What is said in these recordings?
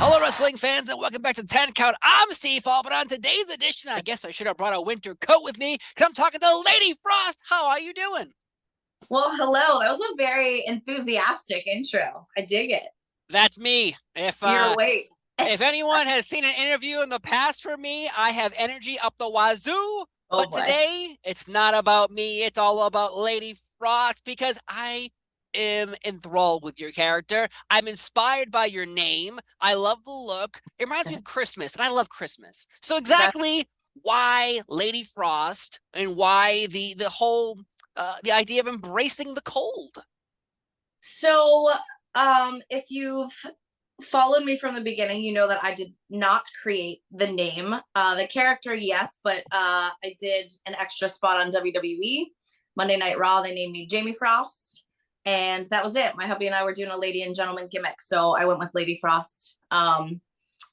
Hello, wrestling fans, and welcome back to 10 Count. I'm Seafall, but on today's edition, I guess I should have brought a winter coat with me because I'm talking to Lady Frost. How are you doing? Well, hello. That was a very enthusiastic intro. I dig it. That's me. If You're uh, awake. if anyone has seen an interview in the past for me, I have energy up the wazoo. Oh But boy. today, it's not about me. It's all about Lady Frost because I am enthralled with your character. I'm inspired by your name. I love the look. It reminds me of Christmas, and I love Christmas. So That's exactly why Lady Frost and why the whole the idea of embracing the cold. so if you've followed me from the beginning, you know that I did not create the name. The character, yes, but I did an extra spot on WWE Monday Night Raw. They named me Jamie Frost, and that was it. My hubby and I were doing a lady and gentleman gimmick, so I went with Lady Frost. And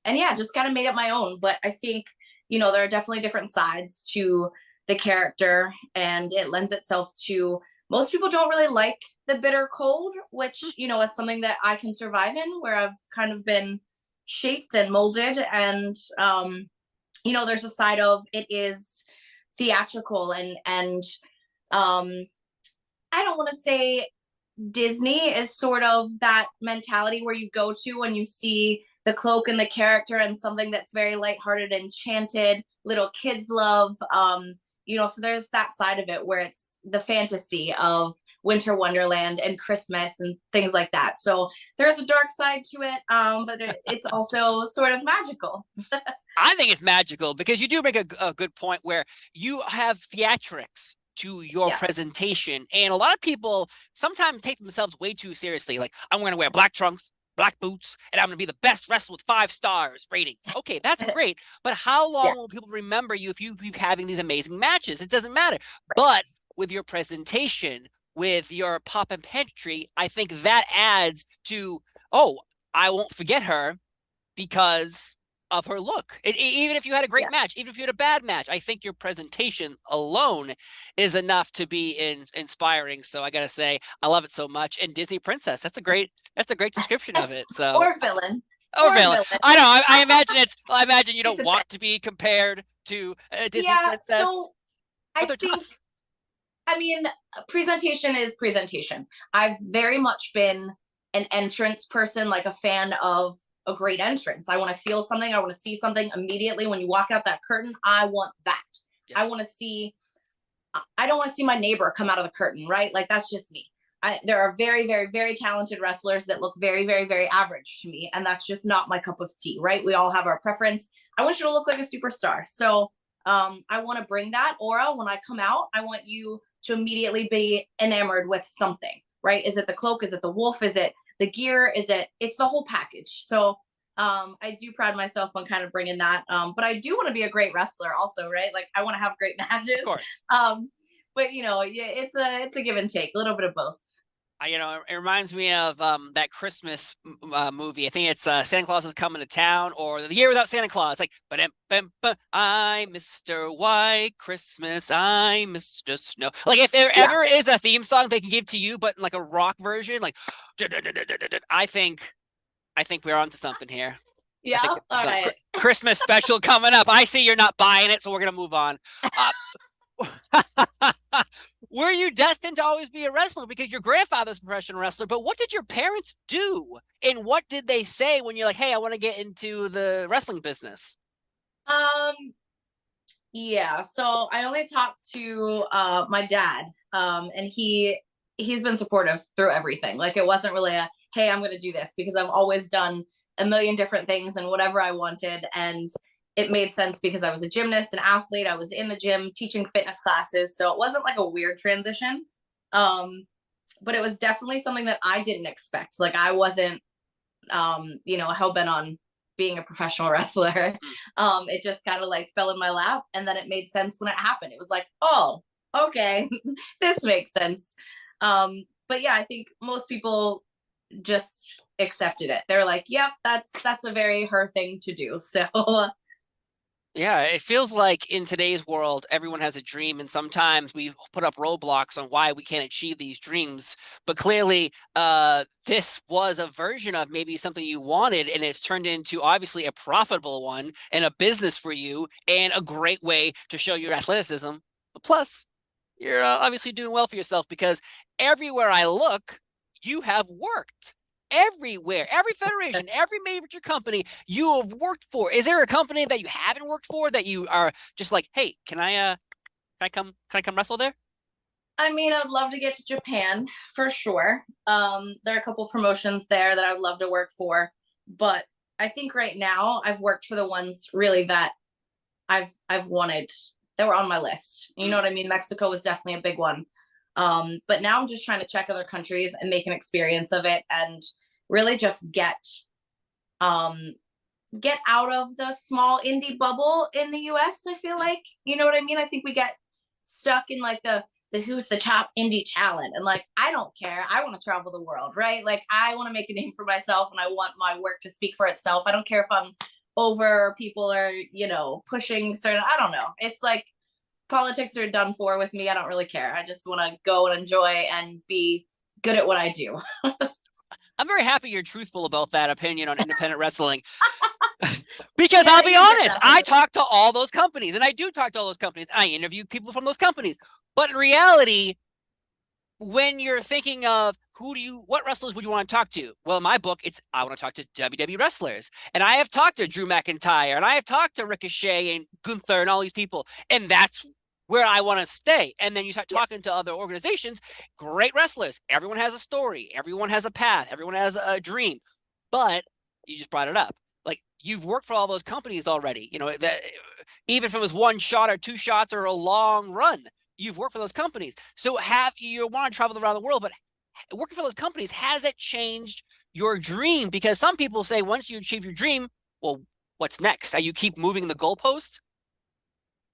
yeah, just kind of made it my own. But I think, there are definitely different sides to the character, and it lends itself to most people don't really like the bitter cold, which, is something that I can survive in, where I've kind of been shaped and molded. And, there's a side of it is theatrical and I don't want to say Disney is sort of that mentality where you go to when you see the cloak and the character and something that's very lighthearted, enchanted, little kids love. So there's that side of it where it's the fantasy of Winter Wonderland and Christmas and things like that. So there's a dark side to it, but it's also sort of magical. I think it's magical because you do make a good point where you have theatrics to your Yeah. presentation. And a lot of people sometimes take themselves way too seriously. Like, I'm going to wear black trunks, black boots, and I'm going to be the best wrestler with 5 stars ratings. Okay, that's great. But how Yeah. long will people remember you if you keep having these amazing matches? It doesn't matter. But with your presentation, with your pop and pantry, I think that adds to, oh, I won't forget her because of her look. Even if you had a great Yeah. match, even if you had a bad match, I think your presentation alone is enough to be inspiring. So I gotta say, I love it so much. And Disney Princess, that's a great description of it. So Or villain. or Or villain. villain. I know. I imagine I imagine you It don't want depends. to be compared to a Disney Yeah. princess, So but I they're think tough. I mean, presentation is presentation. I've very much been an entrance person, like a fan of a great entrance. I want to feel something. I want to see something immediately when you walk out that curtain. I want that. I Yes. want to see, I don't want to see my neighbor come out of the curtain, right? Like, that's just me. There are very, very, very talented wrestlers that look very, very, very average to me. And that's just not my cup of tea, right? We all have our preference. I want you to look like a superstar. So I want to bring that aura when I come out. I want you to immediately be enamored with something, right? Is it the cloak? Is it the wolf? Is it the gear? It's the whole package. So I do pride myself on kind of bringing that. But I do want to be a great wrestler also, right? Like, I want to have great Of matches. course. But yeah, it's a give and take, a little bit of both. It reminds me of that Christmas movie. I think it's Santa Claus is Coming to Town or The Year Without Santa Claus. Like, but I'm Mr. White Christmas, I'm Mr. Snow. Like, if there Yeah. ever is a theme song they can give to you, but in like a rock version, like, I think we're onto something here. I Yeah. think All some right. Christmas special coming up. I see you're not buying it, so we're gonna move on. Uh, Were you destined to always be a wrestler because your grandfather's a professional wrestler? But what did your parents do? And what did they say when you're like, hey, I want to get into the wrestling business? Um, yeah. So I only talked to my dad. And he's been supportive through everything. Like, it wasn't really a, hey, I'm gonna do this, because I've always done a million different things and whatever I wanted. And it made sense because I was a gymnast, an athlete. I was in the gym teaching fitness classes. So it wasn't like a weird transition. Um, but it was definitely something that I didn't expect. Like, I wasn't hell bent on being a professional wrestler. Mm. It just kind of like fell in my lap, and then it made sense when it happened. It was like, oh, okay, this makes sense. But yeah, I think most people just accepted it. They're like, yep, that's a very her thing to do. So Yeah, it feels like in today's world, everyone has a dream, and sometimes we put up roadblocks on why we can't achieve these dreams. But clearly, this was a version of maybe something you wanted, and it's turned into obviously a profitable one and a business for you, and a great way to show your athleticism. But plus, you're obviously doing well for yourself because everywhere I look, you have worked. Everywhere, every federation, every major company you have worked for. Is there a company that you haven't worked for that you are just like, hey, can I come wrestle there? I mean, I'd love to get to Japan for sure. There are a couple promotions there that I would love to work for, but I think right now I've worked for the ones really that I've wanted, that were on my list. You know Mm. what I mean? Mexico was definitely a big one. But now I'm just trying to check other countries and make an experience of it and really just um get out of the small indie bubble in the US, I feel Mm. like. You know what I mean? I think we get stuck in like the who's the top indie talent, and like I don't care. I want to travel the world, right? Like I want to make a name for myself and I want my work to speak for itself. I don't care if I'm over, people are, pushing certain, I don't know. It's like politics are done for with me. I don't really care. I just want to go and enjoy and be good at what I do. I'm very happy you're truthful about that opinion on independent wrestling. Because Yeah, I'll be you get honest, that from I me. talk to all those companies, and I do talk to all those companies. I interview people from those companies. But in reality, when you're thinking of what wrestlers would you want to talk to? Well, in my book, it's I want to talk to WWE wrestlers. And I have talked to Drew McIntyre, and I have talked to Ricochet and Gunther and all these people. And that's where I want to stay. And then you start Yeah. talking to other organizations, great wrestlers. Everyone has a story, everyone has a path, everyone has a dream. But you just brought it up. Like you've worked for all those companies already. That even if it was one shot or two shots or a long run, you've worked for those companies. So have you want to travel around the world, but working for those companies, has it changed your dream? Because some people say once you achieve your dream, well, what's next? Are you keep moving the goalpost?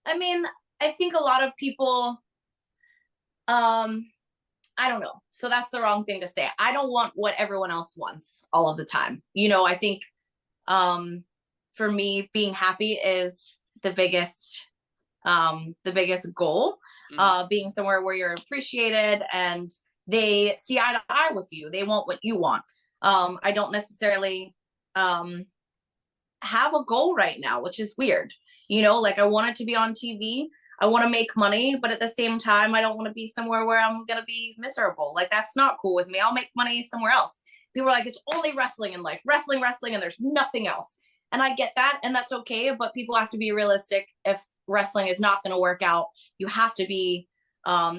I mean, I think a lot of people, um, I don't know. So that's the wrong thing to say. I don't want what everyone else wants all of the time. I think um for me being happy is the biggest goal. Mm-hmm. Being somewhere where you're appreciated and they see eye to eye with you. They want what you want. I don't necessarily um have a goal right now, which is weird. Like I want it to be on TV. I want to make money, but at the same time, I don't want to be somewhere where I'm going to be miserable. Like that's not cool with me. I'll make money somewhere else. People are like, it's only wrestling in life, wrestling, wrestling, and there's nothing else. And I get that, and that's okay. But people have to be realistic. If wrestling is not going to work out, you have to be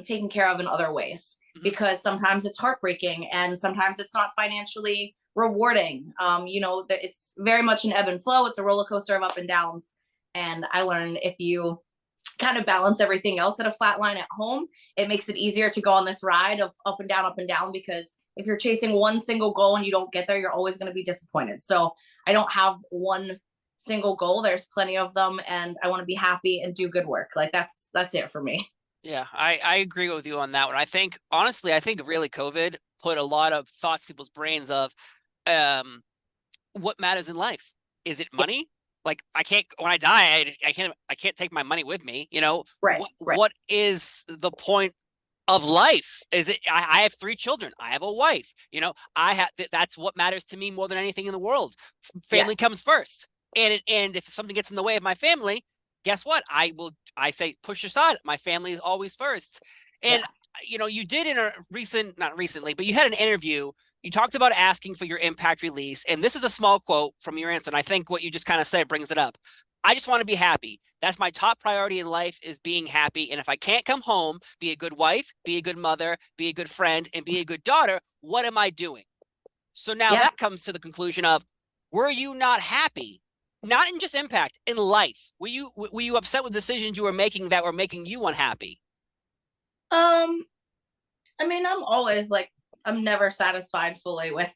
taken care of in other ways Mm-hmm. because sometimes it's heartbreaking and sometimes it's not financially rewarding. It's very much an ebb and flow. It's a roller coaster of up and downs. And I learned if you kind of balance everything else at a flat line at home, it makes it easier to go on this ride of up and down, because if you're chasing one single goal and you don't get there, you're always going to be disappointed. So I don't have one single goal. There's plenty of them, and I want to be happy and do good work. Like that's it for me. Yeah, I agree with you on that one. I think honestly, I think really COVID put a lot of thoughts in people's brains of um what matters in life. Is it Yeah, money? Like I can't when I die, I can't take my money with me. right, right. What is the point of life? Is it I have three children, I have a wife, I have that's what matters to me more than anything in the world. Yeah, Family comes first. And if something gets in the way of my family, guess what? I say push aside. My family is always first. And yeah, you did in a recent not recently, but you had an interview. You talked about asking for your impact release. And this is a small quote from your answer. And I think what you just kind of said brings it up. I just want to be happy. That's my top priority in life is being happy. And if I can't come home, be a good wife, be a good mother, be a good friend, and be a good daughter, what am I doing? So now yeah. that comes to the conclusion of, were you not happy? Not in just impact, in life. Were you upset with decisions you were making that were making you unhappy? Um, I mean, I'm never satisfied fully with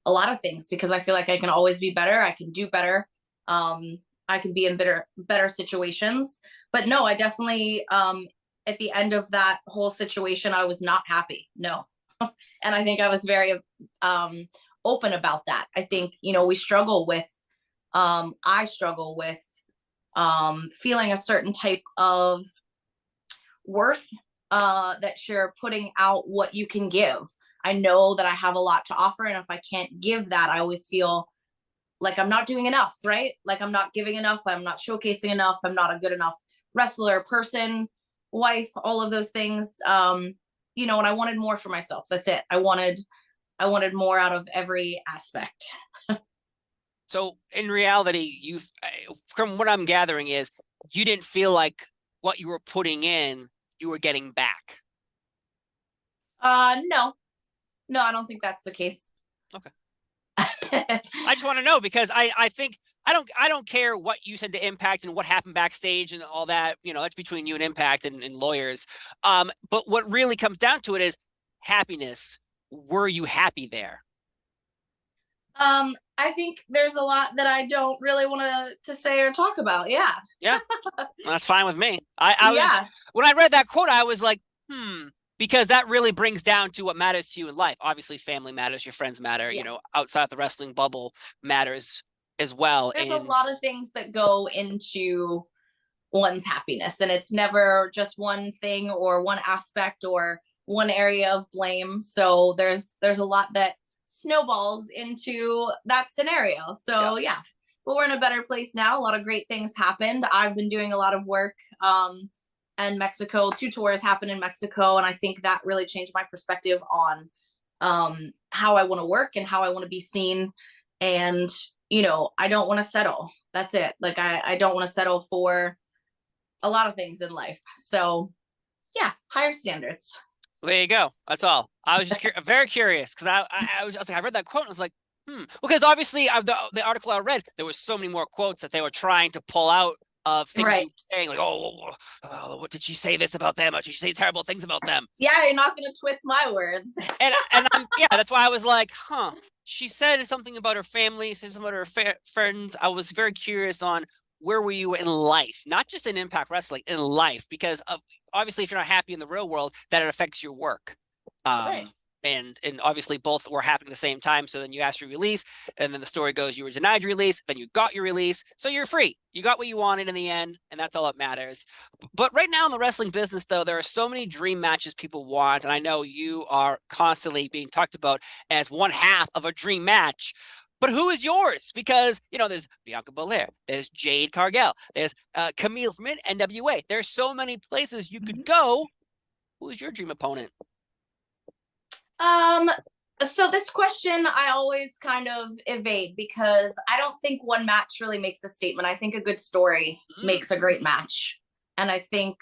a lot of things because I feel like I can always be better. I can do better. Um, I can be in better situations. But no, I definitely, at the end of that whole situation, I was not happy. No. And I think I was very um, open about that. I Mm. think, I struggle with feeling a certain type of worth, that you're putting out what you can give. I know that I have a lot to offer, and if I can't give that, I always feel like I'm not doing enough, right? Like I'm not giving enough, I'm not showcasing enough, I'm not a good enough wrestler, person, wife, all of those things. And I wanted more for myself. That's it. I wanted more out of every aspect. So in reality, from what I'm gathering is you didn't feel like what you were putting in, you were getting back. No. No, I don't think that's the case. Okay. I just want to know because I think I don't care what you said to Impact and what happened backstage and all that. That's between you and Impact and lawyers. But what really comes down to it is happiness. Were you happy there? I think there's a lot that I don't really want to say or talk about. Yeah. Yeah, that's fine with me. I was Yeah. when I read that quote, I was like, because that really brings down to what matters to you in life. Obviously, family matters, your friends matter. Yeah. Outside the wrestling bubble matters as well. There's a lot of things that go into one's happiness, and it's never just one thing or one aspect or one area of blame. So there's a lot that snowballs into that scenario. So yeah, but we're in a better place now. A lot of great things happened. I've been doing a lot of work, and Mexico, 2 tours happened in Mexico, and I think that really changed my perspective on how I want to work and how I want to be seen. And I don't want to settle. That's it. Like I don't want to settle for a lot of things in life. So yeah, higher standards. Well, there you go. That's all. I was just very curious because I was like, I read that quote and I was like, because obviously the article I read, there was so many more quotes that they were trying to pull out of things you were saying, like, what did she say this about them? Or did she say terrible things about them? Yeah, you're not going to twist my words. and that's why I was like, she said something about her family, said something about her friends. I was very curious on where were you in life, not just in Impact Wrestling, in life, because obviously if you're not happy in the real world, that it affects your work. Right. And obviously both were happening at the same time. So then you asked for release, and then the story goes you were denied your release, then you got your release. So you're free. You got what you wanted in the end, and that's all that matters. But right now in the wrestling business, though, there are so many dream matches people want, and I know you are constantly being talked about as one half of a dream match. But who is yours? Because, there's Bianca Belair, there's Jade Cargill, there's Camille from NWA. There's so many places you could go. Who's your dream opponent? So this question I always kind of evade because I don't think one match really makes a statement. I think a good story makes a great match. And I think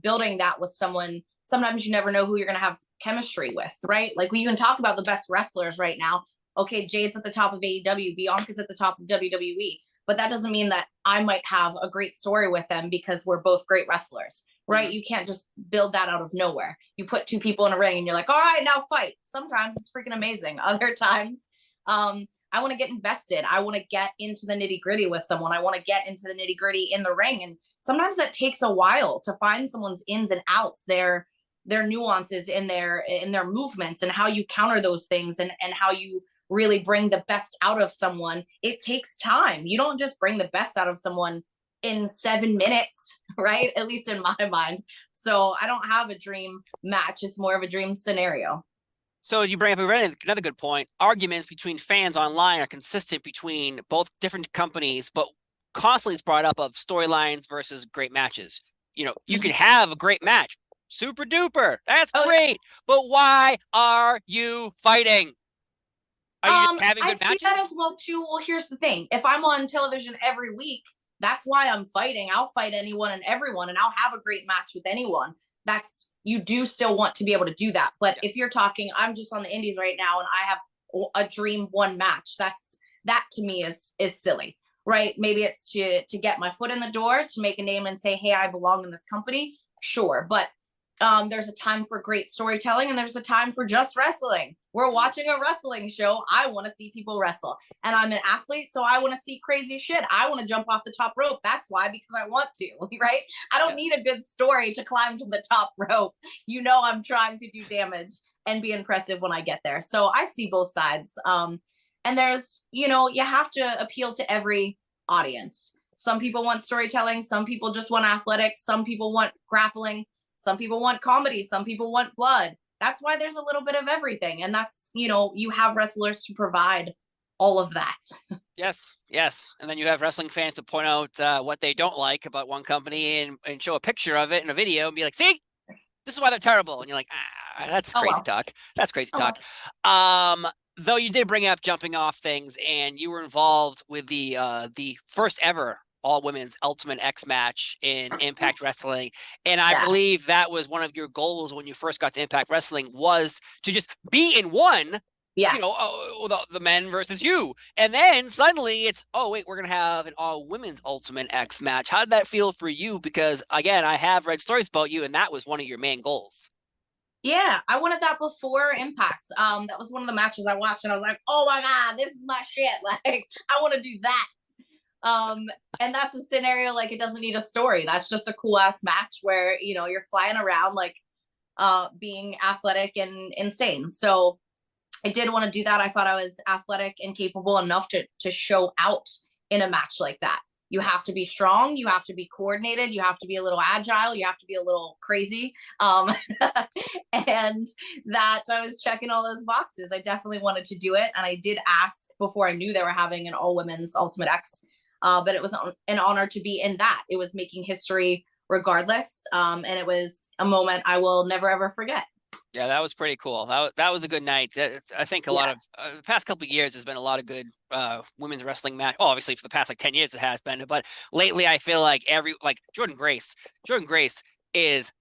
building that with someone, sometimes you never know who you're going to have chemistry with, right? Like we can talk about the best wrestlers right now. Okay, Jade's at the top of AEW, Bianca's at the top of WWE, but that doesn't mean that I might have a great story with them because we're both great wrestlers, right? You can't just build that out of nowhere. You put 2 people in a ring and you're like, all right, now fight. Sometimes it's freaking amazing. Other times, I want to get invested. I want to get into the nitty gritty with someone. I want to get into the nitty gritty in the ring. And sometimes that takes a while to find someone's ins and outs, their nuances in their movements and how you counter those things and how you really bring the best out of someone. It takes time. You don't just bring the best out of someone in 7 minutes, right? At least in my mind. So I don't have a dream match. It's more of a dream scenario. So you bring up another good point. Arguments between fans online are consistent between both different companies, but constantly it's brought up of storylines versus great matches. You can have a great match. Super duper. That's great. But why are you fighting? Are you having good matches? I see that as well too. Well, here's the thing. If I'm on television every week, that's why I'm fighting. I'll fight anyone and everyone, and I'll have a great match with anyone. You do still want to be able to do that. But if you're talking, I'm just on the indies right now and I have a dream one match. That to me is silly, right? Maybe it's to get my foot in the door, to make a name and say, hey, I belong in this company. Sure. But there's a time for great storytelling and there's a time for just wrestling. We're watching a wrestling show. I want to see people wrestle. And I'm an athlete, so I want to see crazy shit. I want to jump off the top rope. That's why, because I want to, right? I don't need a good story to climb to the top rope. I'm trying to do damage and be impressive when I get there. So I see both sides. And there's, you have to appeal to every audience. Some people want storytelling. Some people just want athletics. Some people want grappling. Some people want comedy. Some people want blood. That's why there's a little bit of everything. And that's, you have wrestlers to provide all of that. Yes, yes. And then you have wrestling fans to point out what they don't like about one company and show a picture of it in a video and be like, see, this is why they're terrible. And you're like, that's crazy talk. That's crazy talk. Though you did bring up jumping off things, and you were involved with the first ever all women's Ultimate X match in Impact Wrestling. And I believe that was one of your goals when you first got to Impact Wrestling, was to just be in one. Yeah. The men versus you. And then suddenly it's, oh, wait, we're going to have an all women's Ultimate X match. How did that feel for you? Because, again, I have read stories about you, and that was one of your main goals. Yeah, I wanted that before Impact. That was one of the matches I watched, and I was like, oh my God, this is my shit. Like, I want to do that. And that's a scenario, like, it doesn't need a story. That's just a cool ass match where, you're flying around, like, being athletic and insane. So I did want to do that. I thought I was athletic and capable enough to show out in a match like that. You have to be strong. You have to be coordinated. You have to be a little agile. You have to be a little crazy. And that I was checking all those boxes. I definitely wanted to do it. And I did ask before I knew they were having an all women's Ultimate X. But it was an honor to be in that. It was making history regardless. And it was a moment I will never, ever forget. Yeah, that was pretty cool. That was a good night. I think a lot of the past couple of years, there's been a lot of good women's wrestling match. Oh, obviously for the past like 10 years it has been, but lately I feel like Jordan Grace is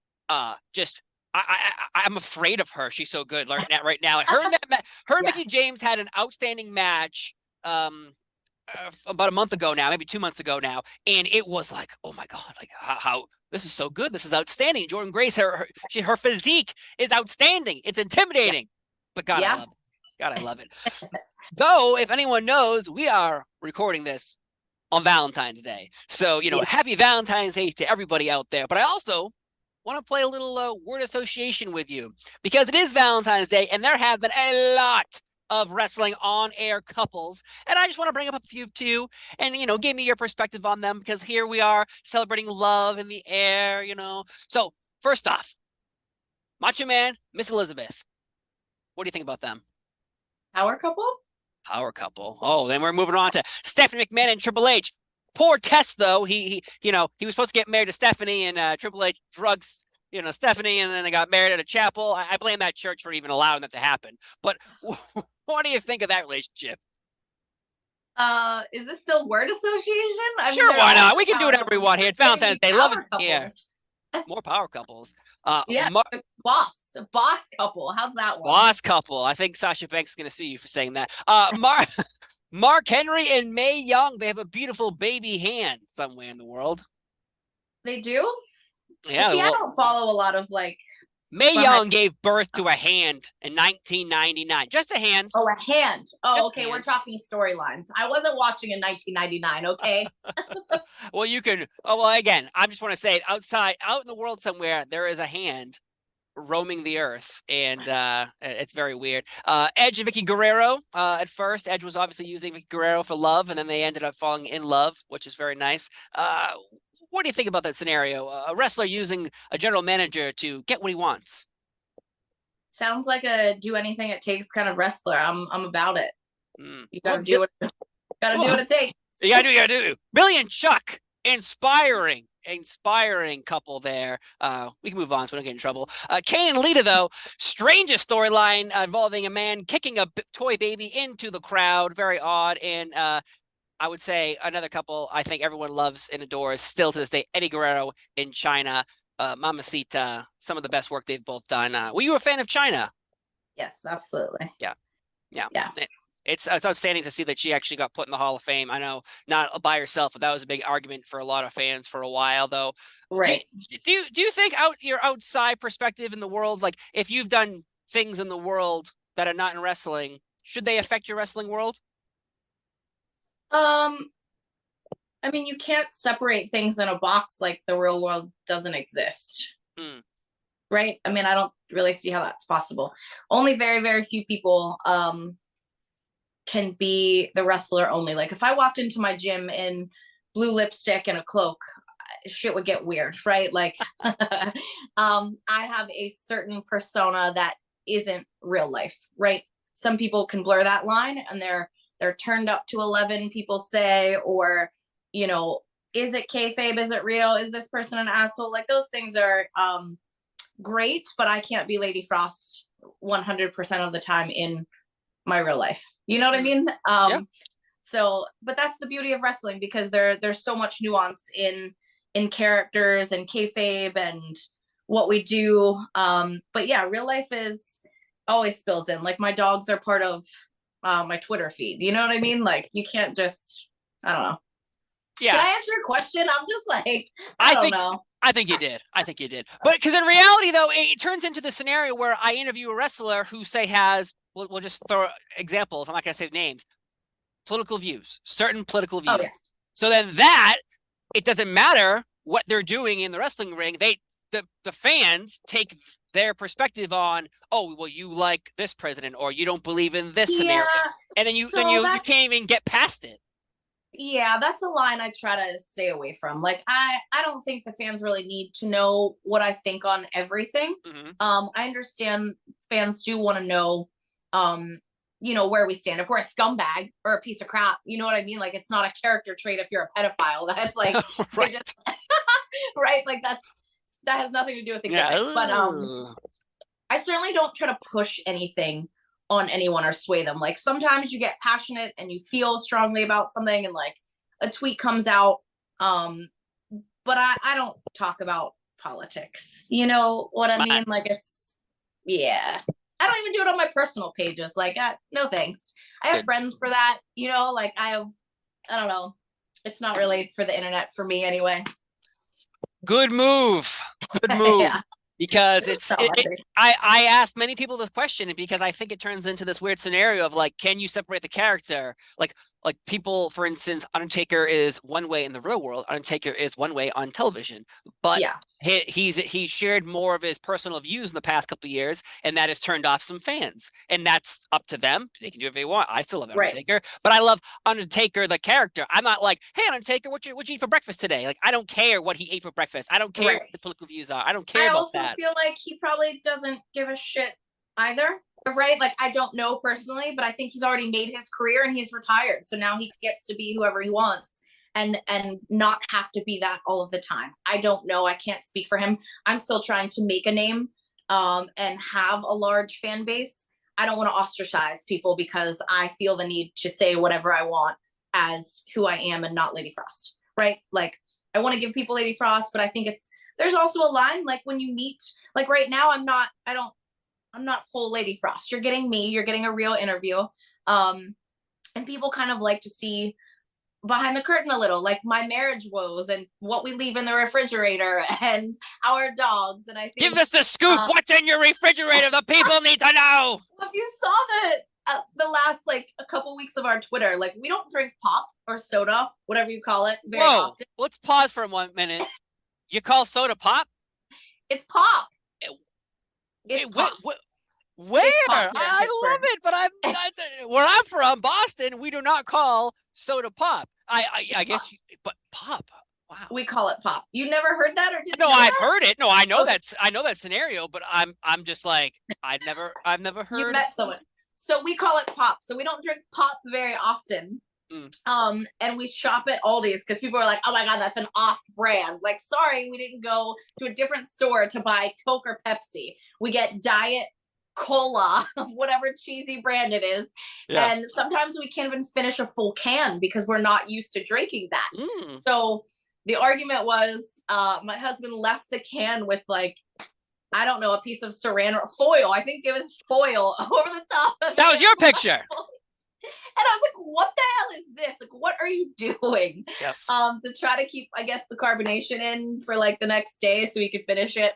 just I'm afraid of her. She's so good right now. Her and Mickey James had an outstanding match about a month ago now, maybe 2 months ago now, and it was like, oh my God, like how this is so good. This is outstanding. Jordan Grace, her physique is outstanding. It's intimidating, but God, I love it. God, I love it. Though, if anyone knows, we are recording this on Valentine's Day. So, happy Valentine's Day to everybody out there. But I also want to play a little word association with you, because it is Valentine's Day and there have been a lot of wrestling on-air couples, and I just want to bring up a few too, and give me your perspective on them, because here we are celebrating love in the air. So first off, Macho Man, Miss Elizabeth, what do you think about them? Power couple. Oh, then we're moving on to Stephanie McMahon and Triple H. Poor Test, though. He was supposed to get married to Stephanie, and Triple H drugs Stephanie, and then they got married at a chapel. I blame that church for even allowing that to happen. But what do you think of that relationship? Is this still word association? Sure, why not? We can do whatever we want here. It's Valentine's Day. Love it. Yeah. More power couples. Boss couple. How's that one? Boss couple. I think Sasha Banks is going to sue you for saying that. Mark Henry and Mae Young, they have a beautiful baby hand somewhere in the world. They do? Yeah. See, I don't follow a lot of Mae Young gave birth to a hand in 1999. Just a hand. Oh, a hand. Oh, okay. We're talking storylines. I wasn't watching in 1999. Okay. Well, you can. Oh, well, again, I just want to say, out in the world somewhere, there is a hand roaming the earth, and it's very weird. Edge and Vicky Guerrero. At first, Edge was obviously using Vicky Guerrero for love, and then they ended up falling in love, which is very nice. What do you think about that scenario? A wrestler using a general manager to get what he wants. Sounds like a do anything it takes kind of wrestler. I'm about it. You gotta do what it takes. You gotta do. Billy and Chuck, inspiring couple there. We can move on so we don't get in trouble. Kane and Lita, though, strangest storyline involving a man kicking a toy baby into the crowd. Very odd. And I would say another couple I think everyone loves and adores still to this day, Eddie Guerrero in China, Mamacita, some of the best work they've both done. Were you a fan of China? Yes, absolutely. Yeah. It's outstanding to see that she actually got put in the Hall of Fame. I know not by herself, but that was a big argument for a lot of fans for a while, though. Right. Do you think your outside perspective in the world, like if you've done things in the world that are not in wrestling, should they affect your wrestling world? I mean, you can't separate things in a box like the real world doesn't exist. Right? I mean, I don't really see how that's possible. Only very, very few people can be the wrestler only. Like if I walked into my gym in blue lipstick and a cloak, shit would get weird, right? Like, I have a certain persona that isn't real life, right? Some people can blur that line and they're turned up to 11, people say, or, you know, is it kayfabe? Is it real? Is this person an asshole? Like those things are great, but I can't be Lady Frost 100% of the time in my real life. You know what I mean? Yeah. So, but that's the beauty of wrestling, because there's so much nuance in characters and kayfabe and what we do. But yeah, real life is always spills in. Like my dogs are part of my Twitter feed. You know what I mean? Like you can't just, I don't know. Yeah. Did I answer your question? I'm just like, I don't know. I think you did. But because in reality, though, it turns into the scenario where I interview a wrestler who, say, has, we'll just throw examples. I'm not going to say names. Political views, certain political views. Oh, yeah. So then it doesn't matter what they're doing in the wrestling ring. The fans take their perspective on, oh, well, you like this president, or you don't believe in this scenario, and then you can't even get past it. Yeah, that's a line I try to stay away from. Like I don't think the fans really need to know what I think on everything. I understand fans do want to know you know, where we stand. If we're a scumbag or a piece of crap, you know what I mean? Like it's not a character trait if you're a pedophile. That's like right. just, right? Like that has nothing to do with the gimmick. But I certainly don't try to push anything on anyone or sway them. Like sometimes you get passionate and you feel strongly about something and like a tweet comes out. But I don't talk about politics. You know what I mean? Like yeah. I don't even do it on my personal pages. Like, no thanks. I have friends for that. You know, like I don't know. It's not really for the internet for me anyway. Good move. Yeah. Because I asked many people this question because I think it turns into this weird scenario of like, can you separate the character? Like people, for instance, Undertaker is one way in the real world. Undertaker is one way on television, but he shared more of his personal views in the past couple of years, and that has turned off some fans. And that's up to them. They can do whatever they want. I still love Undertaker, but I love Undertaker the character. I'm not like, hey Undertaker, what you eat for breakfast today? Like I don't care what he ate for breakfast. I don't care what his political views are. I don't care about that. I also feel like he probably doesn't give a shit either. Right? Like I don't know personally, but I think he's already made his career and he's retired. So now he gets to be whoever he wants and not have to be that all of the time. I don't know. I can't speak for him. I'm still trying to make a name and have a large fan base. I don't want to ostracize people because I feel the need to say whatever I want as who I am and not Lady Frost. Right? Like I want to give people Lady Frost, but I think there's also a line like when you meet, like right now I'm not full Lady Frost. You're getting me. You're getting a real interview. And people kind of like to see behind the curtain a little, like my marriage woes and what we leave in the refrigerator and our dogs. And I think, give us the scoop. What's in your refrigerator? The people need to know. If you saw the last like a couple weeks of our Twitter, like we don't drink pop or soda, whatever you call it, very often. Let's pause for 1 minute. You call soda pop? It's pop. Where? I love it, but where I'm from, Boston, we do not call soda pop. I guess, but pop. Wow. We call it pop. You never heard that, or did you? No, I've heard it. No, I know I know that scenario, but I'm just like I've never heard. You met someone. So we call it pop. So we don't drink pop very often. And we shop at Aldi's because people are like, oh my God, that's an off brand. Like, sorry, we didn't go to a different store to buy Coke or Pepsi. We get Diet Cola of whatever cheesy brand it is. Yeah. And sometimes we can't even finish a full can because we're not used to drinking that. So the argument was my husband left the can with like, I don't know, a piece of Saran Wrap foil. I think it was foil over the top of it. That was your picture. And I was like, what the hell is this? Like, what are you doing? Yes. To try to keep, I guess, the carbonation in for like the next day so we could finish it.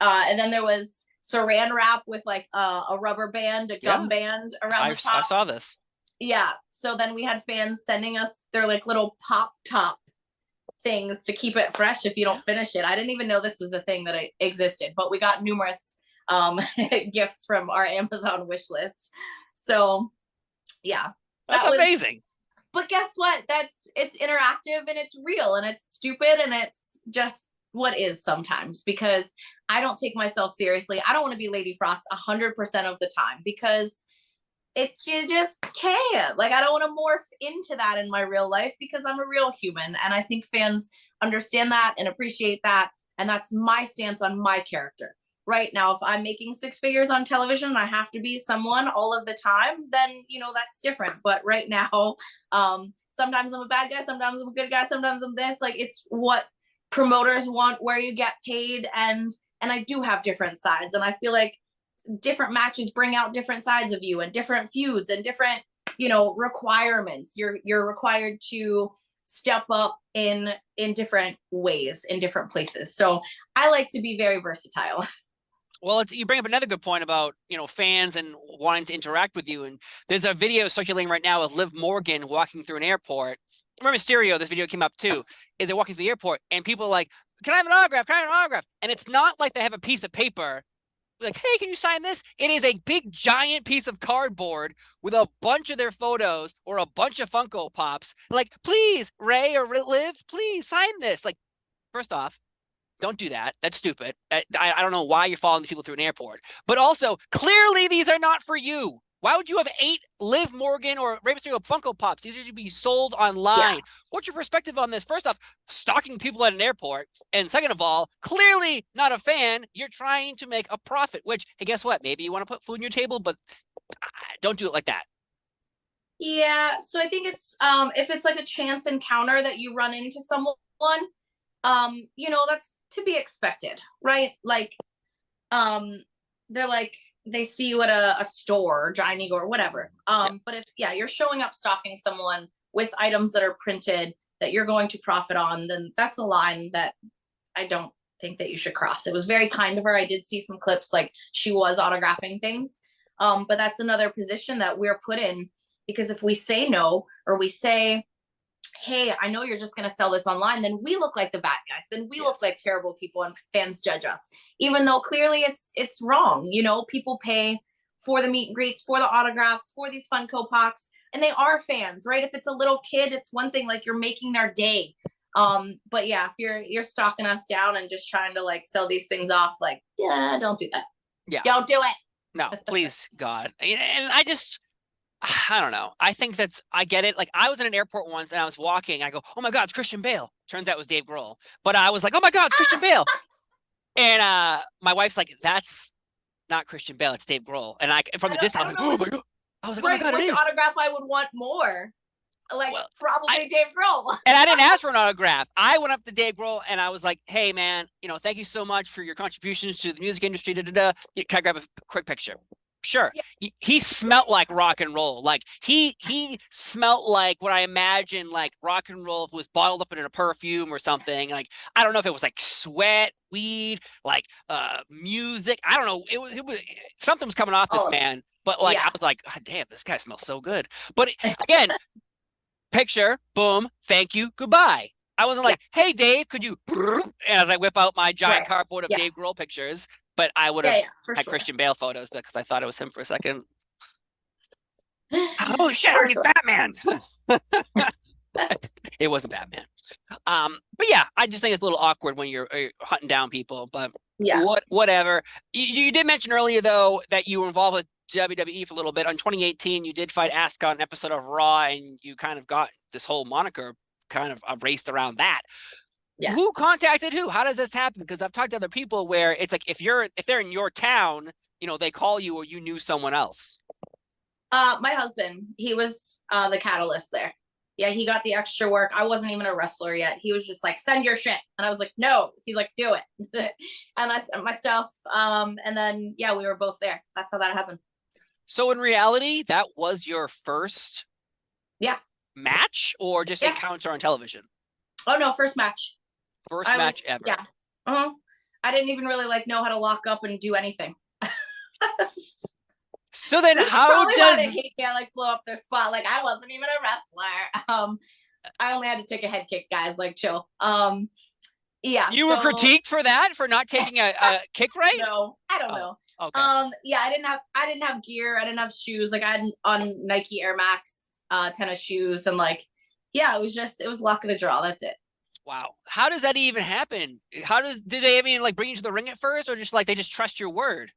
And then there was Saran Wrap with like a rubber band, a gum band around the top. I saw this. Yeah. So then we had fans sending us their like little pop top things to keep it fresh if you don't finish it. I didn't even know this was a thing that existed, but we got numerous gifts from our Amazon wish list. So yeah. That's amazing. But guess what? It's interactive and it's real and it's stupid and it's just what is sometimes, because I don't take myself seriously. I don't want to be Lady Frost 100% of the time, because you just can't. Like, I don't want to morph into that in my real life, because I'm a real human. And I think fans understand that and appreciate that. And that's my stance on my character. Right now, if I'm making six figures on television and I have to be someone all of the time, then, that's different. But right now, sometimes I'm a bad guy, sometimes I'm a good guy, sometimes I'm this. Like, it's what promoters want, where you get paid. And I do have different sides. And I feel like different matches bring out different sides of you, and different feuds and different, requirements. You're required to step up in different ways, in different places. So I like to be very versatile. Well, you bring up another good point about, fans and wanting to interact with you. And there's a video circulating right now of Liv Morgan walking through an airport. Remember Mysterio, this video came up too, is they're walking through the airport and people are like, can I have an autograph? Can I have an autograph? And it's not like they have a piece of paper like, hey, can you sign this? It is a big, giant piece of cardboard with a bunch of their photos or a bunch of Funko Pops. Like, please, Ray or Liv, please sign this. Like, first off, don't do that. That's stupid. I don't know why you're following people through an airport. But also, clearly these are not for you. Why would you have 8 Liv Morgan or Rey Mysterio Funko Pops? These should be sold online. Yeah. What's your perspective on this? First off, stalking people at an airport. And second of all, clearly not a fan. You're trying to make a profit, which, hey, guess what? Maybe you want to put food on your table, but don't do it like that. Yeah. So I think it's, if it's like a chance encounter that you run into someone, that's to be expected, right? Like, they're like, they see you at a store or Giant Eagle or whatever. But if, you're showing up stalking someone with items that are printed that you're going to profit on, then that's a line that I don't think that you should cross. It was very kind of her. I did see some clips, like she was autographing things. But that's another position that we're put in, because if we say no, or we say, hey, I know you're just going to sell this online, then we look like the bad guys. Then we look like terrible people, and fans judge us, even though clearly it's wrong. People pay for the meet and greets, for the autographs, for these Funko Pops, and they are fans, right? If it's a little kid, it's one thing, like you're making their day. But yeah, if you're stalking us down and just trying to like sell these things off, like, yeah, don't do that. Yeah. Don't do it. No, please, God. And I don't know. I think I get it. Like, I was in an airport once and I was walking. I go, oh my God, it's Christian Bale. Turns out it was Dave Grohl. But I was like, oh my God, it's Christian Bale. And my wife's like, that's not Christian Bale. It's Dave Grohl. And from the distance, I was like, oh my God. I was like, oh my God, which it is. autograph I would want more? Like, well, probably Dave Grohl. And I didn't ask for an autograph. I went up to Dave Grohl and I was like, hey, man, thank you so much for your contributions to the music industry. Can I grab a quick picture? Sure. Yeah. He smelt like rock and roll. Like he smelt like what I imagine like rock and roll was bottled up in a perfume or something. Like, I don't know if it was like sweat, weed, like music. I don't know. It was something was coming off this man. But like, I was like, oh, damn, this guy smells so good. But again, picture, boom, thank you, goodbye. I wasn't like, hey, Dave, could you? And as I whip out my giant cardboard of Dave Grohl pictures. But I would have had Christian Bale photos because I thought it was him for a second. Oh shit! He's Batman. It wasn't Batman. But yeah, I just think it's a little awkward when you're hunting down people. But whatever. You did mention earlier though that you were involved with WWE for a little bit. On 2018, you did fight Asuka on an episode of Raw, and you kind of got this whole moniker kind of raced around that. Yeah. Who contacted who? How does this happen? Because I've talked to other people where it's like if they're in your town, they call you or you knew someone else. My husband, he was the catalyst there. Yeah, he got the extra work. I wasn't even a wrestler yet. He was just like, send your shit. And I was like, no. He's like, do it. And I sent my stuff. And then, we were both there. That's how that happened. So in reality, that was your first match or just encounter on television? Oh, no, first match. First match ever. Yeah. I didn't even really know how to lock up and do anything. So then how does I blow up their spot? Like, I wasn't even a wrestler. I only had to take a head kick, guys. Like, chill. You were critiqued for that, for not taking a kick right? No, I don't know. Okay. I didn't have gear. I didn't have shoes. Like, I had on Nike Air Max. tennis shoes, and like, yeah, it was luck of the draw. That's it. Wow. How does that even happen? Did they even like bring you to the ring at first, or just like they just trust your word?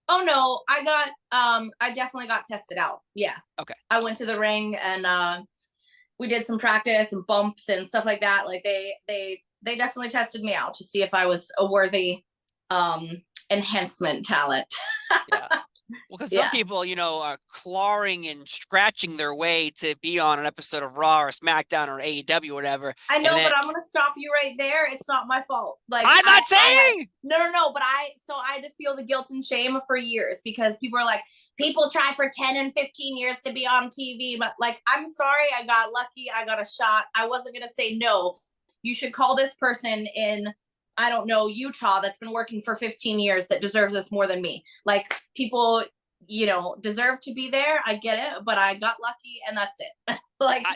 Oh no, I definitely got tested out. Yeah. Okay. I went to the ring, and we did some practice and bumps and stuff like that. Like they definitely tested me out to see if I was a worthy enhancement talent. Yeah. Well, because some Yeah. people, are clawing and scratching their way to be on an episode of Raw or SmackDown or AEW or whatever. I And know, then but I'm gonna stop you right there. It's not my fault. Like, I'm not saying. no, but I had to feel the guilt and shame for years because people are like, people try for 10 and 15 years to be on TV, but like, I'm sorry, I got lucky, I got a shot. I wasn't gonna say no. You should call this person in, I don't know, Utah that's been working for 15 years that deserves this more than me. Like, people, deserve to be there. I get it, but I got lucky, and that's it. Like,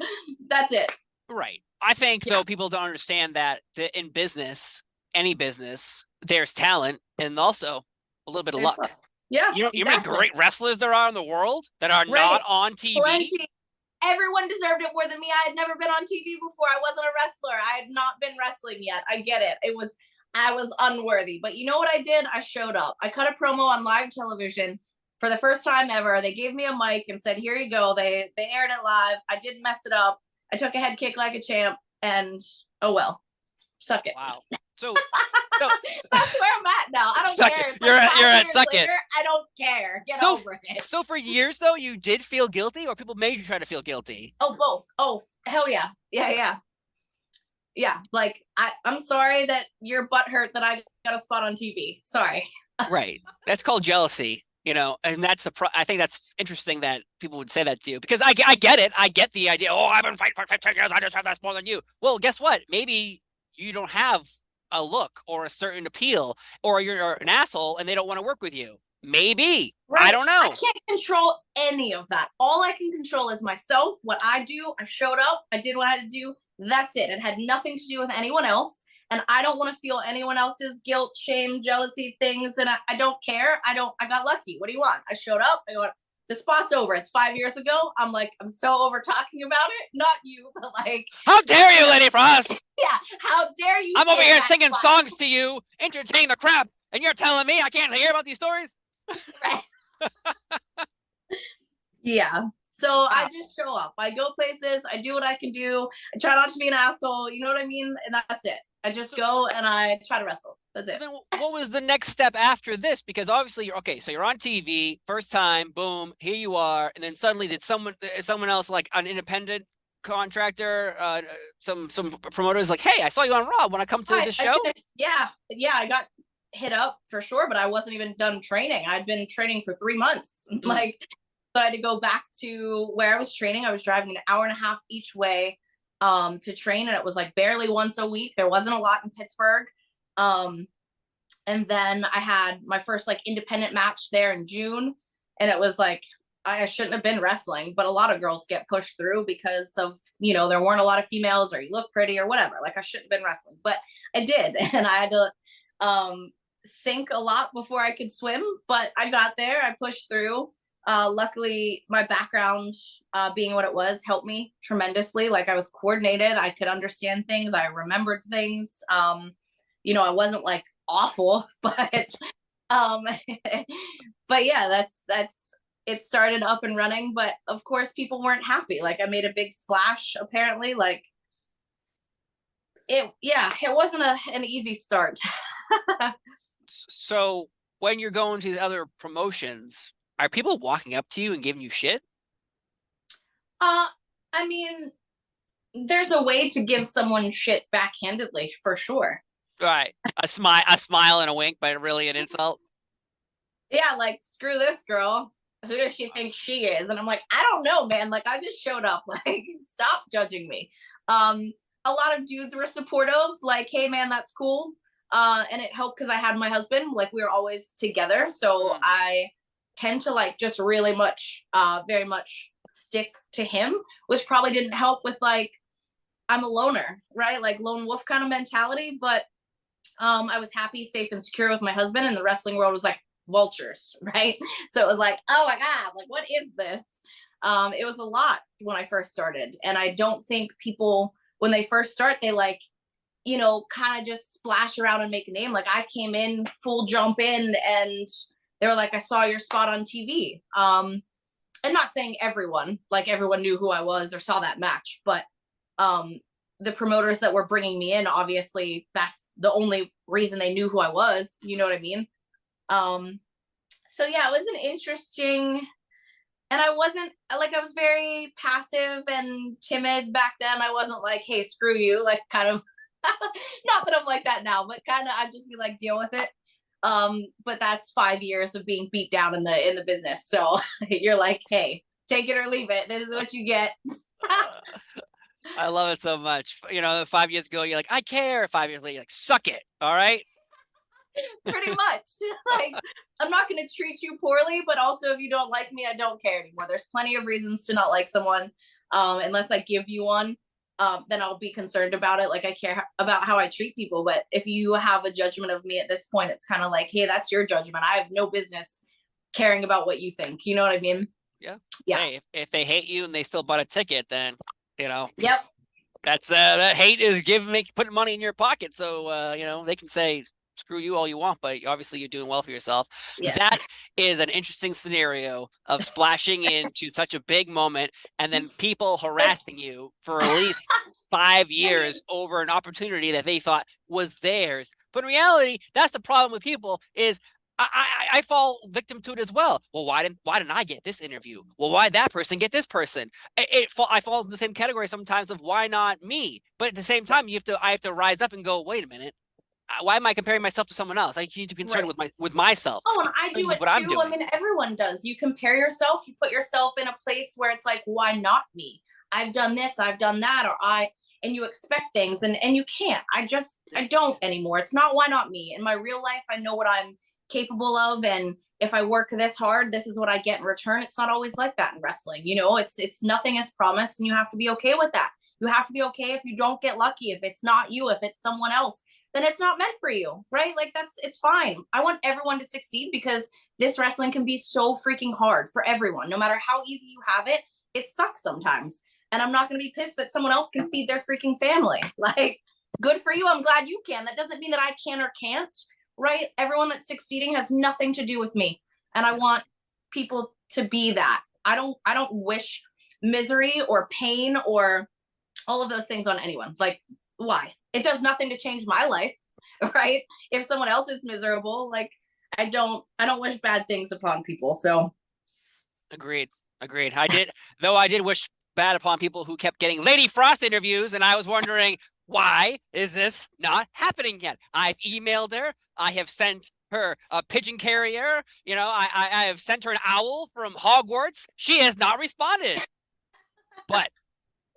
that's it. Right. I think, though, people don't understand that in business, any business, there's talent and also a little bit of luck. Yeah. You know how many great wrestlers there are in the world that are not on TV? Plenty. Everyone deserved it more than me. I had never been on TV before. I wasn't a wrestler. I had not been wrestling yet. I get it. I was unworthy. But you know what I did? I showed up. I cut a promo on live television for the first time ever. They gave me a mic and said, "Here you go." They aired it live. I didn't mess it up. I took a head kick like a champ, and oh well, suck it. Wow. So that's where I'm at now. I don't care. You're at suck it. I don't care. Get over it. So for years though, you did feel guilty, or people made you try to feel guilty? Oh, both. Oh, hell yeah. Yeah. Like, I'm sorry that you're butthurt that I got a spot on TV. Sorry. Right. That's called jealousy. And that's I think that's interesting that people would say that to you, because I get it. I get the idea. Oh, I've been fighting for 15 years. I just have that more than you. Well, guess what? Maybe you don't have a look or a certain appeal, or you're an asshole and they don't want to work with you. Maybe. Right. I don't know. I can't control any of that. All I can control is myself, what I do. I showed up. I did what I had to do. That's it. It had nothing to do with anyone else. And I don't want to feel anyone else's guilt, shame, jealousy things. And I don't care. I got lucky. What do you want? I showed up. I go, the spot's over. It's 5 years ago. I'm so over talking about it. Not you, but like. How dare you, Lady Frost? Yeah. How dare you? I'm over here singing songs to you, entertaining the crap, and you're telling me I can't hear about these stories? Right. Yeah. So I just show up. I go places. I do what I can do. I try not to be an asshole. You know what I mean? And that's it. I just go and I try to wrestle. That's it. Then what was the next step after this? Because obviously so you're on TV, first time, boom, here you are, and then suddenly did someone else, like an independent contractor, some promoters, like, hey, I saw you on Raw. Want to come to the show? I got hit up for sure, but I wasn't even done training. I'd been training for 3 months. So I had to go back to where I was training. I was driving an hour and a half each way to train, and it was like barely once a week. There wasn't a lot in Pittsburgh. And then I had my first like independent match there in June, and it was like, I shouldn't have been wrestling, but a lot of girls get pushed through because of, there weren't a lot of females, or you look pretty or whatever. Like, I shouldn't have been wrestling, but I did. And I had to sink a lot before I could swim, but I got there. I pushed through. Luckily, my background, being what it was, helped me tremendously. Like, I was coordinated. I could understand things. I remembered things. I wasn't like awful, but but yeah, that's it. Started up and running, but of course people weren't happy. Like, I made a big splash, apparently. Like, it wasn't an easy start. So when you're going to the other promotions, are people walking up to you and giving you shit? I mean, there's a way to give someone shit backhandedly, for sure. Right. A smile and a wink, but really an insult. Yeah, like, screw this girl. Who does she think she is? And I'm like, I don't know, man. Like, I just showed up. Like, stop judging me. A lot of dudes were supportive. Like, hey, man, that's cool. And it helped because I had my husband. Like, we were always together. So I tend to like just really much, very much stick to him, which probably didn't help with like, I'm a loner, right? Like, lone wolf kind of mentality. But I was happy, safe, and secure with my husband, and the wrestling world was like vultures, right? So it was like, oh my God, like, what is this? It was a lot when I first started. And I don't think people, when they first start, they like, you know, kind of just splash around and make a name. Like I came in full jump in and they were like, I saw your spot on TV. And not saying everyone, like everyone knew who I was or saw that match, but the promoters that were bringing me in, obviously that's the only reason they knew who I was. You know what I mean? So yeah, it was an interesting, and I wasn't like, I was very passive and timid back then. I wasn't like, hey, screw you, like kind of, not that I'm like that now, but kind of I'd just be like, deal with it. But that's 5 years of being beat down in the business. So you're like, hey, take it or leave it. This is what you get. I love it so much. You know, 5 years ago, you're like, I care. 5 years later, you're like, suck it. All right. Pretty much. Like, I'm not going to treat you poorly, but also if you don't like me, I don't care anymore. There's plenty of reasons to not like someone. Unless I give you one, then I'll be concerned about it. Like I care about how I treat people. But if you have a judgment of me at this point, it's kind of like, hey, that's your judgment. I have no business caring about what you think. You know what I mean? Yeah. Yeah. Hey, if they hate you and they still bought a ticket, then, you know. Yep. That's that hate is putting money in your pocket. So, you know, they can say, screw you all you want, but obviously you're doing well for yourself. Yeah. That is an interesting scenario of splashing into such a big moment and then people harassing you for at least 5 years over an opportunity that they thought was theirs. But in reality, that's the problem with people is I fall victim to it as well. Well, why didn't I get this interview? Well, why did that person get this person? I fall in the same category sometimes of why not me? But at the same time, I have to rise up and go, wait a minute. Why am I comparing myself to someone else? I need to be concerned with myself. Oh, and I do it too. I mean, everyone does. You compare yourself, you put yourself in a place where it's like, why not me? I've done this, I've done that, and you expect things and you can't. I don't anymore. It's not why not me. In my real life, I know what I'm capable of, and if I work this hard, this is what I get in return. It's not always like that in wrestling. You know, it's nothing is promised, and you have to be okay with that. You have to be okay if you don't get lucky, if it's not you, if it's someone else, then it's not meant for you, right? Like it's fine. I want everyone to succeed because this wrestling can be so freaking hard for everyone. No matter how easy you have it, it sucks sometimes. And I'm not going to be pissed that someone else can feed their freaking family. Like, good for you. I'm glad you can. That doesn't mean that I can or can't, right? Everyone that's succeeding has nothing to do with me. And I want people to be that. I don't wish misery or pain or all of those things on anyone. Like, why? It does nothing to change my life, right? If someone else is miserable, like I don't wish bad things upon people. So agreed. I did wish bad upon people who kept getting Lady Frost interviews, and I was wondering, why is this not happening yet? I've emailed her. I have sent her a pigeon carrier. You know, I have sent her an owl from Hogwarts. She has not responded. But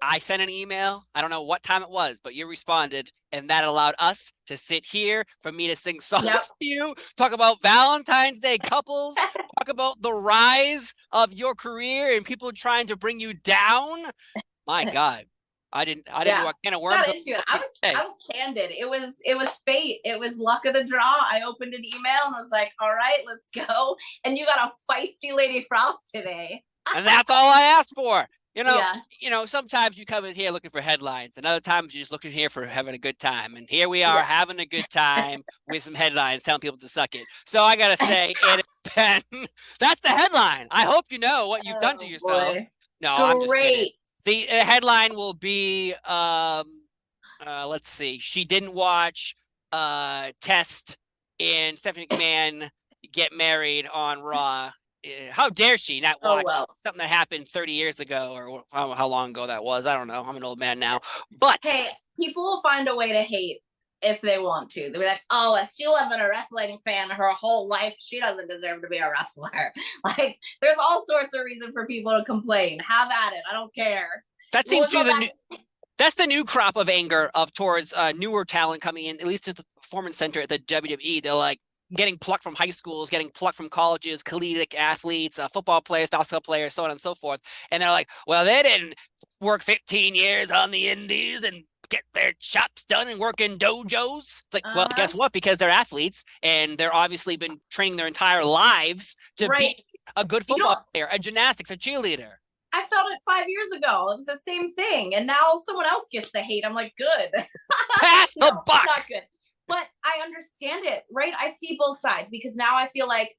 I sent an email. I don't know what time it was, but you responded, and that allowed us to sit here for me to sing songs to you, talk about Valentine's Day couples, talk about the rise of your career and people trying to bring you down. My God. I didn't know what kind of worms. Got into it. I was candid. It was fate. It was luck of the draw. I opened an email and was like, all right, let's go. And you got a feisty Lady Frost today. And that's all I asked for. You know, sometimes you come in here looking for headlines, and other times you're just looking here for having a good time. And here we are having a good time with some headlines, telling people to suck it. So I gotta say, that's the headline. I hope you know what you've done to yourself. Boy. No, I'm just kidding. The headline will be, let's see. She didn't watch Test and Stephanie McMahon get married on Raw. How dare she not watch something that happened 30 years ago or how long ago that was? I don't know. I'm an old man now. But hey, people will find a way to hate if they want to. They'll be like, oh, if she wasn't a wrestling fan her whole life, she doesn't deserve to be a wrestler. Like, there's all sorts of reason for people to complain. Have at it. I don't care. That seems to be that's the new crop of anger towards newer talent coming in, at least at the Performance Center at the WWE. They're like, getting plucked from high schools, getting plucked from colleges, collegiate athletes, football players, basketball players, so on and so forth. And they're like, well, they didn't work 15 years on the indies and get their chops done and work in dojos. It's like, well, guess what? Because they're athletes and they're obviously been training their entire lives to be a good football player, a gymnastics, a cheerleader. I felt it 5 years ago. It was the same thing, and now someone else gets the hate. I'm like, good. Pass the No, buck. not good. But I understand it, right? I see both sides because now I feel like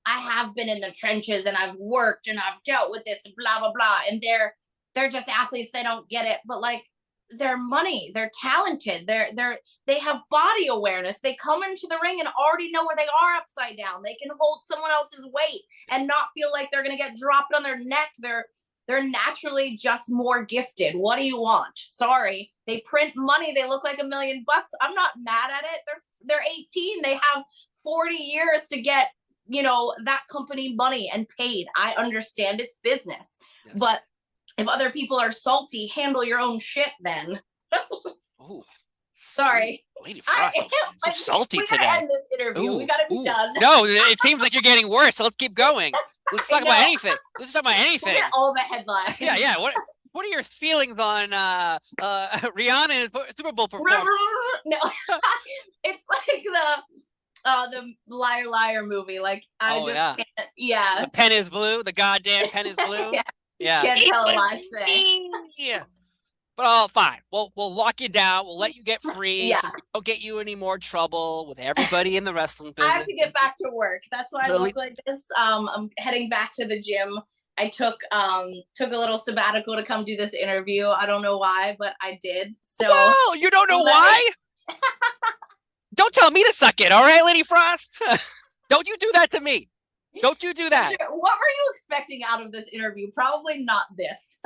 I have been in the trenches and I've worked and I've dealt with this and blah blah blah. And they're just athletes. They don't get it, but like they're money. They're talented. They have body awareness. They come into the ring and already know where they are upside down. They can hold someone else's weight and not feel like they're gonna get dropped on their neck. They're naturally just more gifted. What do you want? Sorry, they print money. They look like $1 million. I'm not mad at it. They're 18. They have 40 years to get that company money and paid. I understand it's business, yes. But if other people are salty, handle your own shit then. Oh, sorry, Lady Frost, so salty today. We gotta end this interview. We gotta be done. No, it seems like you're getting worse. So let's keep going. Let's talk about anything. Let's talk about anything. We'll get all the headlines. Yeah. What are your feelings on Rihanna's Super Bowl performance? No, it's like the Liar Liar movie. Like I just can't. Yeah. The pen is blue. The goddamn pen is blue. Yeah. Can't tell a lie today. Yeah. But fine. We'll lock you down. We'll let you get free. Yeah. So we don't get you any more trouble with everybody in the wrestling business. I have to get back to work. That's why I look like this. I'm heading back to the gym. I took a little sabbatical to come do this interview. I don't know why, but I did. So you don't know why? Don't tell me to suck it, all right, Lady Frost? Don't you do that to me. Don't you do that. What were you expecting out of this interview? Probably not this.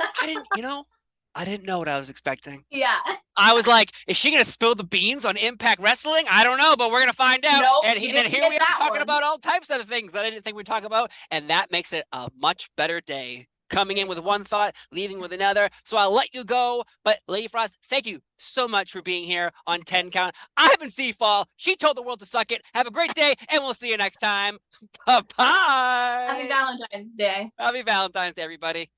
I didn't know what I was expecting. Yeah. I was like, is she going to spill the beans on Impact Wrestling? I don't know, but we're going to find out. Nope, and here we are talking about all types of things that I didn't think we'd talk about. And that makes it a much better day. Coming in with one thought, leaving with another. So I'll let you go. But Lady Frost, thank you so much for being here on 10 Count. I've been Seafall. She told the world to suck it. Have a great day, and we'll see you next time. Bye-bye. Happy Valentine's Day. Happy Valentine's Day, everybody.